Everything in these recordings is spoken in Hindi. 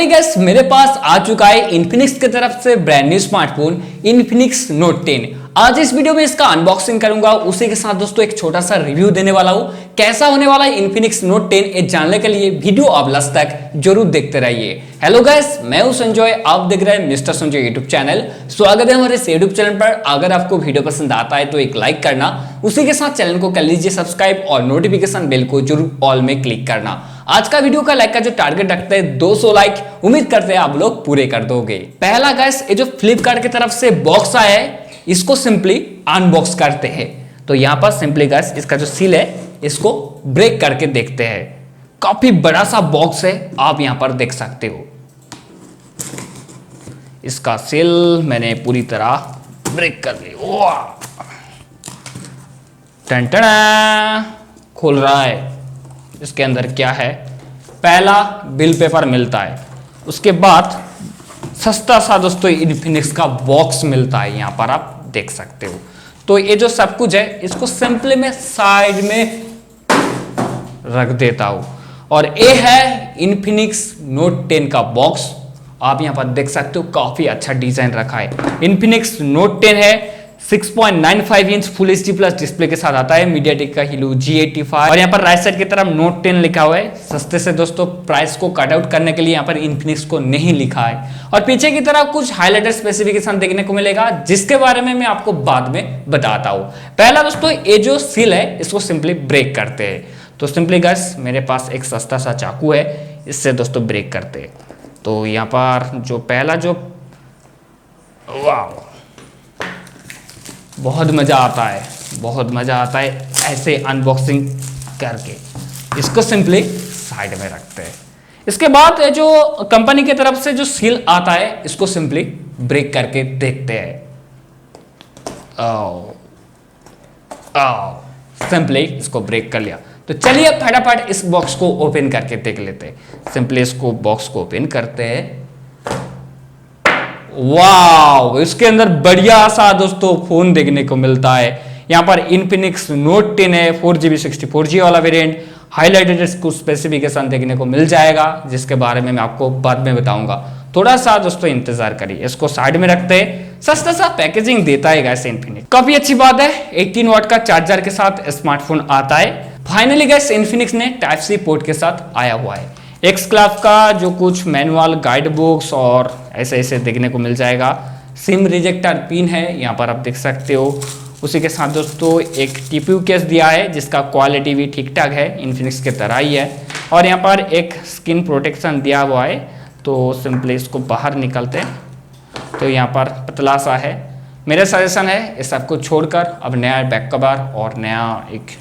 फाइनली गाइस मेरे पास आ चुका है इन्फिनिक्स की तरफ से brand new smartphone Infinix Note 10। आज इस वीडियो में इसका अनबॉक्सिंग करूंगा, उसी के साथ दोस्तों एक छोटा सा रिव्यू देने वाला हूं। कैसा होने वाला है इन्फिनिक्स नोट 10 ये जानने के लिए वीडियो आप लास्ट तक जरूर देखते रहिए। हेलो गाइस, मैं हूं संजय, आप देख रहे हैं मिस्टर संजय यूट्यूब चैनल। स्वागत है हमारे यूट्यूब चैनल पर। अगर आपको वीडियो पसंद आता है तो एक लाइक करना, उसी के साथ चैनल को कर लीजिए सब्सक्राइब और नोटिफिकेशन बेल को जरूर ऑल में क्लिक करना। आज का वीडियो का लाइक का जो टारगेट रखते हैं 200 लाइक, उम्मीद करते हैं आप लोग पूरे कर दोगे। पहला गाइस, ये जो फ्लिपकार्ट की तरफ से बॉक्स आया है इसको सिंपली अनबॉक्स करते हैं। तो यहां पर सिंपली गाइस इसका जो सील है इसको ब्रेक करके देखते हैं। काफी बड़ा सा बॉक्स है, आप यहां पर देख सकते हो। इसका सील मैंने पूरी तरह ब्रेक कर लिया। टन खुल रहा है। इसके अंदर क्या है? पहला बिल पेपर मिलता है, उसके बाद सस्ता सा दोस्तों इन्फिनिक्स का बॉक्स मिलता है, यहां पर आप देख सकते हो। तो ये जो सब कुछ है इसको सिंपली मैं साइड में रख देता हूं और ये है इन्फिनिक्स नोट 10 का बॉक्स। आप यहां पर देख सकते हो काफी अच्छा डिजाइन रखा है। इन्फिनिक्स नोट 10 है, 6.95 inch full HD plus display के साथ आता है। मीडियाटेक का हीलो G85 और यहाँ पर राइट साइड की तरफ नोट 10 लिखा हुआ है। सस्ते से दोस्तों प्राइस को कट आउट करने के लिए यहाँ पर इन्फिनिक्स को नहीं लिखा है। और पीछे की तरफ कुछ हाईलाइटेड स्पेसिफिकेशन देखने को मिलेगा, जिसके बारे में मैं आपको बाद में बताता हूँ। पहला दोस्तों ये जो सील है इसको सिंपली ब्रेक करते हैं। तो सिंपली गाइस मेरे पास एक सस्ता सा चाकू है, इससे दोस्तों ब्रेक करते हैं। तो यहाँ पर जो पहला जो वाह बहुत मजा आता है, बहुत मजा आता है ऐसे अनबॉक्सिंग करके। इसको सिंपली साइड में रखते हैं। इसके बाद जो कंपनी की तरफ से जो सील आता है इसको सिंपली ब्रेक करके देखते हैं। सिंपली इसको ब्रेक कर लिया। तो चलिए फटाफट इस बॉक्स को ओपन करके देख लेते हैं। सिंपली इसको बॉक्स को ओपन करते हैं। वाव, इसके अंदर बढ़िया सा दोस्तों फोन देखने को मिलता है। यहाँ पर इन्फिनिक्स नोट 10 है, 4GB 64GB वाला वेरिएंट। हाईलाइटेड कुछ स्पेसिफिकेशन देखने को मिल जाएगा, जिसके बारे में मैं आपको बाद में बताऊंगा। थोड़ा सा दोस्तों इंतजार करिए। इसको साइड में रखते हैं। सस्ता सा पैकेजिंग देता है गैस इन्फिनिक्स, काफी अच्छी बात है। 18 वाट का चार्जर के साथ स्मार्टफोन आता है। फाइनली गैस इन्फिनिक्स ने टाइप सी पोर्ट के साथ आया हुआ है। एक्स क्लास का जो कुछ मैनुअल, गाइड बुक्स और ऐसे ऐसे देखने को मिल जाएगा। सिम रिजेक्टर पिन है, यहाँ पर आप देख सकते हो। उसी के साथ दोस्तों एक टीपीयू केस दिया है, जिसका क्वालिटी भी ठीक ठाक है, इन्फिनिक्स के तरह ही है। और यहाँ पर एक स्किन प्रोटेक्शन दिया हुआ है। तो सिंपली इसको बाहर निकलते हैं। तो यहाँ पर पतला सा है। मेरा सजेशन है इस सबको छोड़कर अब नया बैक कवर और नया एक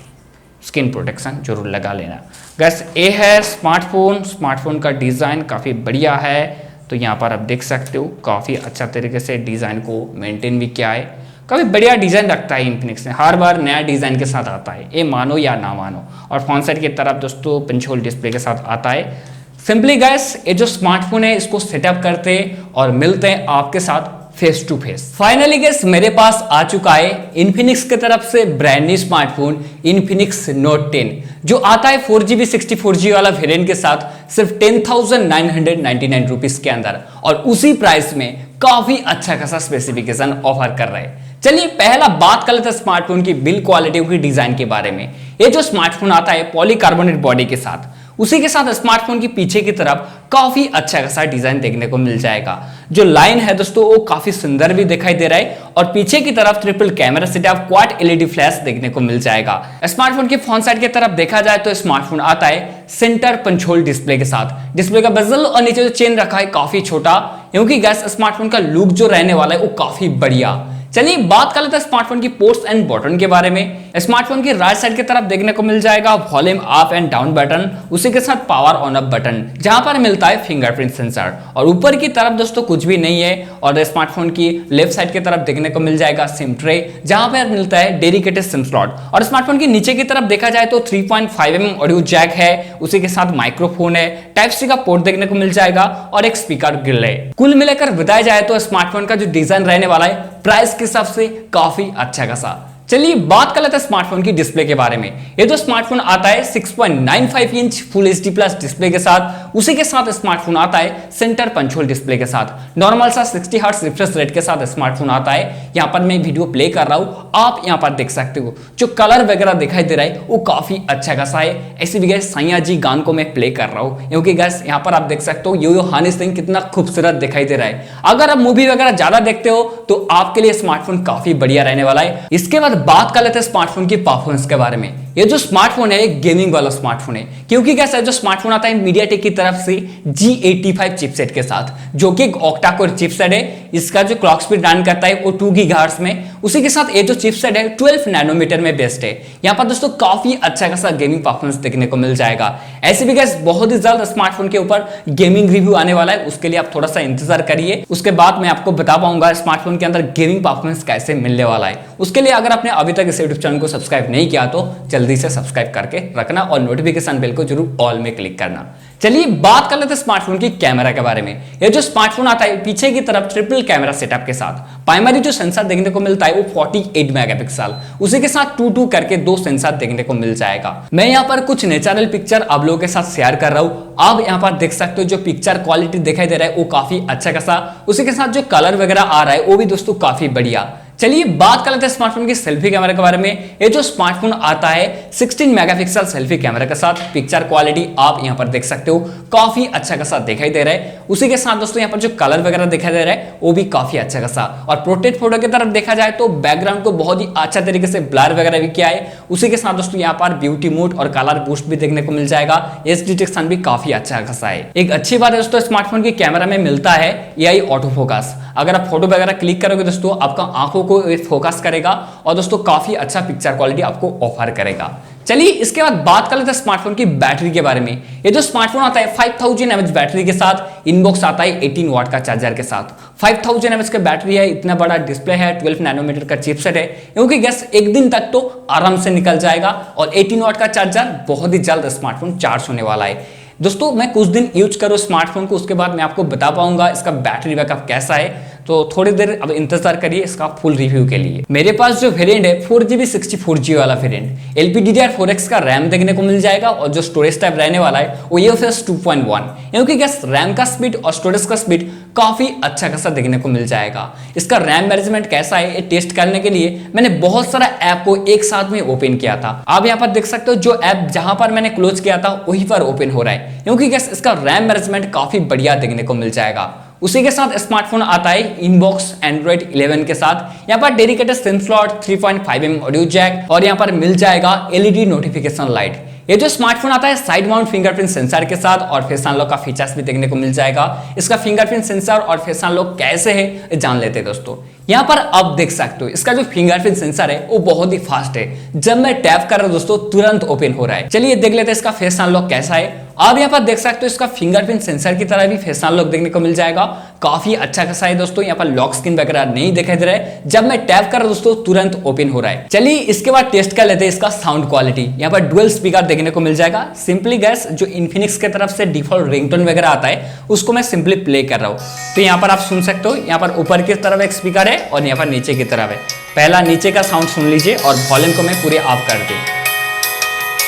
स्किन प्रोटेक्शन जरूर लगा लेना। गैस ये है स्मार्टफोन का डिज़ाइन काफ़ी बढ़िया है। तो यहाँ पर आप देख सकते हो काफ़ी अच्छा तरीके से डिज़ाइन को मेंटेन भी किया है। काफ़ी बढ़िया डिज़ाइन रखता है इन्फिनिक्स ने, हर बार नया डिज़ाइन के साथ आता है, ये मानो या ना मानो। और फ्रंट साइड की तरफ दोस्तों पंच होल डिस्प्ले के साथ आता है। सिंपली गैस ये जो स्मार्टफोन है इसको सेटअप करते हैं और मिलते हैं आपके साथ face to face. Finally guys मेरे पास आ चुका है इन्फिनिक्स की तरफ से brand new smartphone Infinix Note 10, जो आता है 4GB 64GB वाला वेरिएंट के साथ सिर्फ 10,999 रुपीज के अंदर, और उसी प्राइस में काफी अच्छा खासा स्पेसिफिकेशन ऑफर कर रहे हैं। चलिए पहला बात कर लेते हैं स्मार्टफोन की बिल्ड क्वालिटी की डिजाइन के बारे में। ये जो स्मार्टफोन आता है पॉलीकार्बोनेट बॉडी के साथ, उसी के साथ स्मार्टफोन की पीछे की तरफ काफी अच्छा खासा डिजाइन देखने को मिल जाएगा। जो लाइन है दोस्तों वो काफी सुंदर भी दिखाई दे रहा है। और पीछे की तरफ triple camera setup, quad LED flash देखने को मिल जाएगा। स्मार्टफोन के फ्रंट साइड की तरफ देखा जाए तो स्मार्टफोन आता है सेंटर पंच होल डिस्प्ले के साथ। डिस्प्ले का बेजल और नीचे जो चेन रखा है काफी छोटा, क्योंकि गैस स्मार्टफोन का लुक जो रहने वाला है वो काफी बढ़िया। चलिए बात कर लेते हैं स्मार्टफोन की पोर्ट्स एंड बटन के बारे में। स्मार्टफोन की राइट साइड की तरफ देखने को मिल जाएगा volume up and down button, उसी के साथ पावर ऑन ऑफ बटन, जहां पर मिलता है फिंगरप्रिंट सेंसर। और ऊपर की तरफ दोस्तों कुछ भी नहीं है। और स्मार्टफोन की लेफ्ट साइड की तरफ देखने को मिल जाएगा सिम ट्रे, जहां पर मिलता है डेडिकेटेड सिम स्लॉट। और स्मार्टफोन की नीचे की तरफ देखा जाए तो 3.5mm ऑडियो जैक है, उसी के साथ माइक्रोफोन है, टाइप सी का पोर्ट देखने को मिल जाएगा और एक स्पीकर ग्रिल है। कुल मिलाकर बताया जाए तो स्मार्टफोन का जो डिजाइन रहने वाला है प्राइस के हिसाब से काफी अच्छा खासा। चलिए बात कर लेते हैं स्मार्टफोन की डिस्प्ले के बारे में। ये जो स्मार्टफोन आता है 6.95 inch full HD plus display के साथ, उसी के साथ स्मार्टफोन आता है सेंटर पंच होल डिस्प्ले के साथ, नॉर्मल सा 60 हर्ट्ज रिफ्रेश रेट के साथ स्मार्टफोन आता है। यहाँ पर मैं वीडियो प्ले कर रहा हूँ, आप यहाँ पर देख सकते हो जो कलर वगैरह दिखाई दे रहा है वो काफी अच्छा खासा है। ऐसे भी गैस सैया जी गान को मैं प्ले कर रहा हूँ, क्योंकि गैस यहाँ पर आप देख सकते हो यो हनी सिंह कितना खूबसूरत दिखाई दे रहा है। अगर आप मूवी वगैरह ज्यादा देखते हो तो आपके लिए स्मार्टफोन काफी बढ़िया रहने वाला है। इसके बाद बात कर लेते हैं स्मार्टफोन की परफॉर्मेंस के बारे में। ये जो स्मार्टफोन है एक गेमिंग वाला स्मार्टफोन है, क्योंकि कैसा है जो स्मार्टफोन आता है मीडियाटेक की तरफ से G85 चिपसेट के साथ, जो कि एक ऑक्टा कोर चिपसेट है। इसका जो क्लॉक स्पीड रन करता है वो 2 गीगाहर्ट्ज में, उसी के साथ ये जो चिपसेट है 12 नैनोमीटर में बेस्ड है। यहाँ पर दोस्तों काफी अच्छा खासा गेमिंग परफॉर्मेंस देखने को मिल जाएगा। ऐसे भी गैस बहुत ही जल्द स्मार्टफोन के ऊपर गेमिंग रिव्यू आने वाला है, उसके लिए आप थोड़ा सा इंतजार करिए। उसके बाद मैं आपको बता पाऊंगा स्मार्टफोन के अंदर गेमिंग परफॉर्मेंस कैसे मिलने वाला है। उसके लिए अगर आपने अभी तक इस यूट्यूब चैनल को सब्सक्राइब नहीं किया तो जल्दी से सब्सक्राइब करके रखना और नोटिफिकेशन बेल को जरूर ऑल में क्लिक करना। चलिए बात कर लेते हैं स्मार्टफोन की कैमरा के बारे में। ये जो स्मार्टफोन आता है पीछे की तरफ ट्रिपल कैमरा सेटअप के साथ, प्राइमरी जो सेंसर देखने को मिलता है वो 48 मेगापिक्सल, उसी के साथ 2 करके 2 सेंसर देखने को मिल जाएगा। मैं यहाँ पर कुछ नेचुरल पिक्चर आप लोगों के साथ शेयर कर रहा हूँ, आप यहाँ पर देख सकते हो जो पिक्चर क्वालिटी दिखाई दे रहा है वो काफी अच्छा खासा, उसी के साथ जो कलर वगैरह आ रहा है वो भी दोस्तों काफी बढ़िया। चलिए बात कर लेते हैं स्मार्टफोन की सेल्फी कैमरा के बारे में। ये जो स्मार्टफोन आता है 16 मेगापिक्सल सेल्फी कैमरा के साथ, पिक्चर क्वालिटी आप यहां पर देख सकते हो काफी अच्छा खासा दिखाई दे रहा है। उसी के साथ दोस्तों यहां पर जो कलर वगैरह दिखाई दे रहा है वो भी काफी अच्छा खासा। और पोर्ट्रेट फोटो की तरफ देखा जाए तो बैकग्राउंड को बहुत ही अच्छा तरीके से ब्लर वगैरह भी किया है। उसी के साथ दोस्तों यहाँ पर ब्यूटी मोड और कलर बूस्ट भी देखने को मिल जाएगा। एज डिटेक्शन भी काफी अच्छा खासा है। एक अच्छी बात है दोस्तों स्मार्टफोन की कैमरा में मिलता है AI ऑटो फोकस। अगर आप फोटो वगैरह क्लिक करोगे दोस्तों आपका आंखों को फोकस करेगा और दोस्तों काफी अच्छा पिक्चर क्वालिटी आपको ऑफर करेगा। चलिए इसके बाद बात कर लेते हैं स्मार्टफोन की बैटरी के बारे में। ये जो स्मार्टफोन आता है 5000 mAh बैटरी के साथ, इनबॉक्स आता है 18 वाट का चार्जर के साथ। 5000 mAh का बैटरी है, इतना बड़ा डिस्प्ले है, 12 नैनोमीटर का चिपसेट है, क्योंकि गैस एक दिन तक तो आराम से निकल जाएगा। और 18 वाट का चार्जर, बहुत ही जल्द स्मार्टफोन चार्ज होने वाला है। दोस्तों मैं कुछ दिन यूज करूँ स्मार्टफोन को, उसके बाद मैं आपको बता पाऊंगा इसका बैटरी बैकअप कैसा है, तो थोड़ी देर अब इंतजार करिए इसका फुल रिव्यू के लिए। मेरे पास जो वेरिएंट है 4GB 64GB वाला वेरिएंट, LPDDR4X का रैम देखने को मिल जाएगा और जो स्टोरेज टाइप रहने वाला है वो UFS 2.1, क्योंकि गैस रैम का स्पीड और स्टोरेज का स्पीड काफी अच्छा खासा देखने को मिल जाएगा। इसका रैम मैनेजमेंट कैसा है ये टेस्ट करने के लिए मैंने बहुत सारा ऐप को एक साथ में ओपन किया था। आप यहाँ पर देख सकते हो जो ऐप जहां पर मैंने क्लोज किया था वहीं पर ओपन हो रहा है, क्योंकि गैस इसका रैम मैनेजमेंट काफी बढ़िया देखने को मिल जाएगा। उसी के साथ स्मार्टफोन आता है इनबॉक्स Android 11 के साथ। यहाँ पर dedicated SIM slot, 3.5mm audio jack और यहाँ पर मिल जाएगा LED नोटिफिकेशन लाइट। ये जो स्मार्टफोन आता है साइड माउंट फिंगरप्रिंट सेंसर के साथ और फेस अनलॉक का फीचर्स भी देखने को मिल जाएगा। इसका फिंगरप्रिंट सेंसर और फेस अनलॉक कैसे है जान लेते हैं दोस्तों। यहाँ पर आप देख सकते हो इसका जो फिंगरप्रिंट सेंसर है वो बहुत ही फास्ट है, जब मैं टैप कर रहा हूं दोस्तों तुरंत ओपन हो रहा है। चलिए देख लेते हैं इसका फेस अनलॉक कैसा है। आप यहाँ पर देख सकते हो इसका फिंगरप्रिंट सेंसर की तरह भी फेस अनलॉक देखने को मिल जाएगा, काफी अच्छा खासा है दोस्तों। यहाँ पर लॉक स्क्रीन वगैरह नहीं दिखाई दे रहा है, जब मैं टैप कर रहा हूं दोस्तों तुरंत ओपन हो रहा है। चलिए इसके बाद टेस्ट कर लेते हैं इसका साउंड क्वालिटी। यहाँ पर डुअल स्पीकर देखने को मिल जाएगा। सिंपली गैस जो इन्फिनिक्स की तरफ से डिफॉल्ट रिंगटोन वगैरह आता है उसको मैं सिंपली प्ले कर रहा हूँ, तो यहाँ पर आप सुन सकते हो। यहाँ पर ऊपर की तरफ एक स्पीकर है और यहाँ पर नीचे की तरफ है। पहला नीचे का साउंड सुन लीजिए और वॉल्यूम को मैं पूरे ऑफ कर दूं,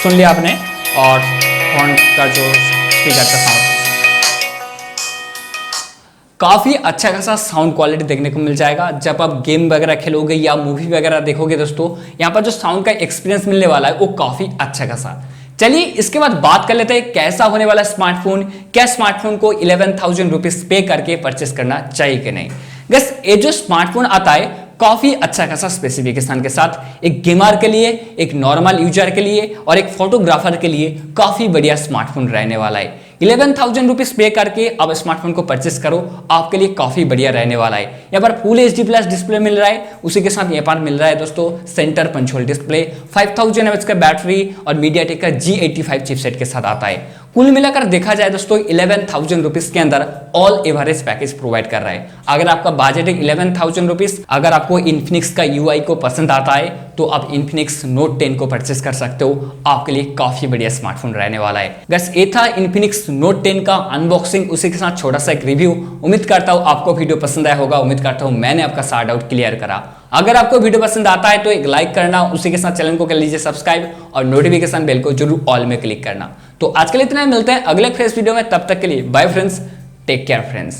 सुन लिया आपने। और फॉन्ट का जो स्पीकर का साउंड काफी अच्छा खासा साउंड क्वालिटी देखने को मिल जाएगा। जब आप गेम वगैरह खेलोगे या मूवी वगैरह देखोगे दोस्तों, यहाँ पर जो साउंड का एक्सपीरियंस मिलने वाला है वो काफी अच्छा खासा। चलिए इसके बाद बात कर लेते हैं कैसा होने वाला स्मार्टफोन। क्या स्मार्टफोन को 11,000 रुपीज पे करके परचेस करना चाहिए कि नहीं। गैस ये जो स्मार्टफोन आता है काफी अच्छा खासा स्पेसिफिकेशन के साथ, एक गेमर के लिए, एक नॉर्मल यूजर के लिए और एक फोटोग्राफर के लिए काफी बढ़िया स्मार्टफोन रहने वाला है। 11,000 रुपीज पे करके अब स्मार्टफोन को परचेस करो, आपके लिए काफी बढ़िया रहने वाला है। यहाँ पर फुल HD प्लस डिस्प्ले मिल रहा है, उसी के साथ यहाँ पर मिल रहा है दोस्तों centre punch hole display, 5000 mAh का बैटरी और मीडियाटेक का G85 चिपसेट के साथ आता है। कुल मिलाकर देखा जाए दोस्तों 11,000 रुपीज के अंदर ऑल एवरेज पैकेज प्रोवाइड कर रहा है। अगर आपका बजट है 11,000 रुपीज, अगर आपको इन्फिनिक्स का यूआई को पसंद आता है तो आप इन्फिनिक्स नोट 10 को परचेस कर सकते हो। आपके लिए काफी बढ़िया स्मार्टफोन रहने वाला है। बस ये था इन्फिनिक्स नोट 10 का अनबॉक्सिंग, उसी के साथ छोटा सा एक रिव्यू। उम्मीद करता हूं आपको वीडियो पसंद आया होगा। उम्मीद करता हूं मैंने आपका सारा डाउट क्लियर करा। अगर आपको वीडियो पसंद आता है तो एक लाइक करना, उसी के साथ चैनल को कर लीजिए सब्सक्राइब और नोटिफिकेशन बेल को जरूर ऑल में क्लिक करना। तो आज के लिए इतना ही, मिलते हैं अगले फ्रेश वीडियो में। तब तक के लिए bye friends, take care friends.